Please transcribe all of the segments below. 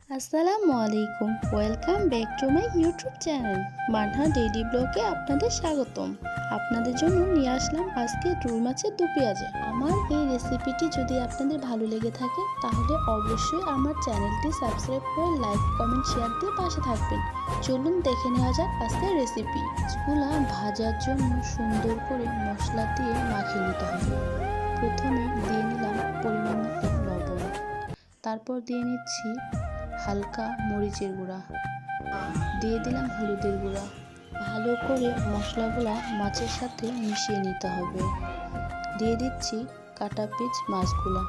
আসসালামু আলাইকুম, welcome back to my YouTube channel Manha daily ব্লগে আপনাদের স্বাগতম। আপনাদের জন্য নিয়ে আসলাম আজকে রুই মাছের দু পেঁয়াজা। আমার এই রেসিপিটি যদি আপনাদের ভালো লেগে থাকে তাহলে অবশ্যই আমার চ্যানেলটি সাবস্ক্রাইব করে লাইক কমেন্ট শেয়ার দিয়ে পাশে থাকবেন। চলুন দেখে নেওয়া যাক আজকের রেসিপি। মাছগুলা ভাজার জন্য সুন্দর করে মশলা দিয়ে মাখিয়ে নিতে হবে। প্রথমে দিয়ে নিলাম পরিমাণ মতো লবণ, তারপর দিয়ে নিচ্ছি হালকা মরিচের গুঁড়া, দিয়ে দিলাম হলুদের গুঁড়া। ভালো করে মশলাগুলা মাছের সাথে মিশিয়ে নিতে হবে। দিয়ে দিচ্ছি কাটা পিস মাছগুলা,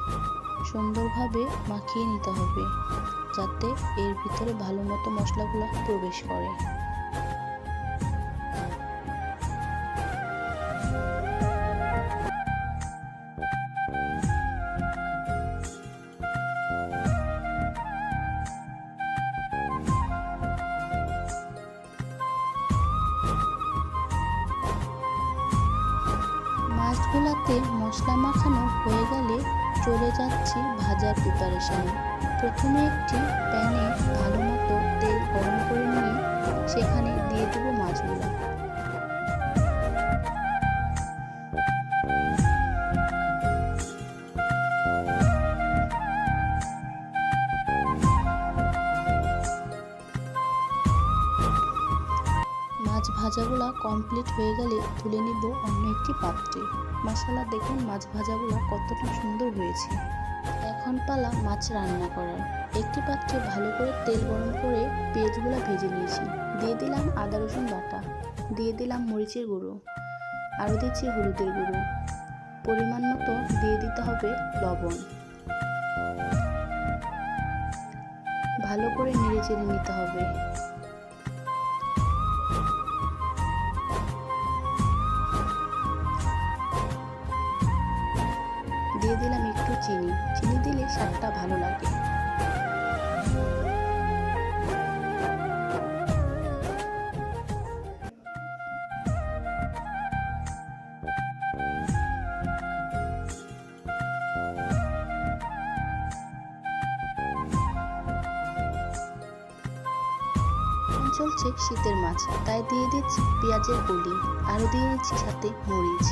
সুন্দরভাবে মাখিয়ে নিতে হবে যাতে এর ভিতরে ভালো মতো মশলাগুলা প্রবেশ করে। মাছগুলাতে মশলা মাখানো হয়ে গেলে চলে যাচ্ছি ভাজার প্রিপারেশনে। প্রথমে একটি প্যানে ভালো মতো তেল গরম করে নিয়ে সেখানে দিয়ে দেবো মাছগুলা। মাছ ভাজাগুলা কমপ্লিট হয়ে গেলে তুলে নিব অন্য একটি পাত্রে। মাশাআল্লাহ, দেখুন মাছ ভাজাগুলা কতটা সুন্দর হয়েছে। এখন পালা মাছ রান্না করার। একটি পাত্রে ভালো করে তেল গরম করে পেঁয়াজগুলা ভেজে নিয়েছি। দিয়ে দিলাম আদা রসুন বাটা, দিয়ে দিলাম মরিচের গুঁড়ো, আরও দিচ্ছি হলুদের গুঁড়ো। পরিমাণ মতো দিয়ে দিতে হবে লবণ। ভালো করে নেড়ে চেড়ে নিতে হবে। দিয়ে দিলাম একটু চিনি, চিনি দিলে স্বাদটা ভালো লাগে। চলছে শীতের মাছ, তাই দিয়ে দিচ্ছি পেঁয়াজের কলি, আরও দিয়ে দিচ্ছি সাথে মরিচ।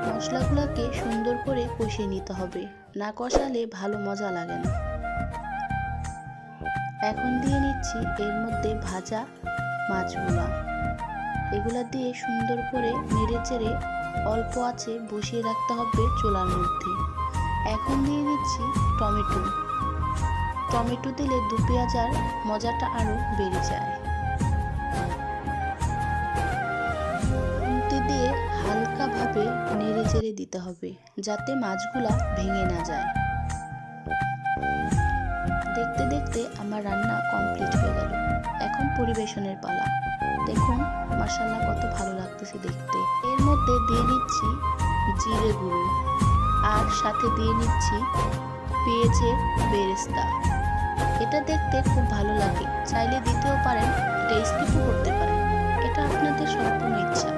মশলাগুলোকে সুন্দর করে কষিয়ে নিতে হবে, না কষালে ভালো মজা লাগে না। এখন দিয়ে নিচ্ছি এর মধ্যে ভাজা মাছগুলা। এগুলা দিয়ে সুন্দর করে নেড়ে চেড়ে অল্প আঁচে বসিয়ে রাখতে হবে চুলার মধ্যে। এখন দিয়ে দিচ্ছি টমেটো। টমেটো দিলে দু পেঁয়াজার মজাটা আরও বেড়ে যায়। খুন্তি দিয়ে হালকাভাবে নেড়ে চেড়ে দিতে হবে যাতে মাছগুলা ভেঙে না যায়। দেখতে দেখতে আমার রান্না কমপ্লিট হয়ে গেল। এখন পরিবেশনের পালা। দেখুন মাশাআল্লাহ কত ভালো লাগতেছে দেখতে। এর মধ্যে দিয়ে নিচ্ছি জিরে গুঁড়ো, আর সাথে দিয়ে নিচ্ছি পেঁয়াজের বেরেস্তা। এটা দেখতে খুব ভালো লাগে, চাইলে দিতেও পারেন, এটা স্কিপও করতে পারেন, এটা আপনাদের সম্পূর্ণ ইচ্ছা।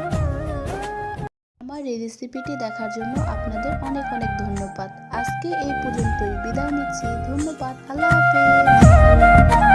আমার এই রেসিপিটি দেখার জন্য আপনাদের অনেক অনেক ধন্যবাদ। আজকে এই পর্যন্তই, বিদায় নিচ্ছি। ধন্যবাদ, আল্লাহ হাফেজ।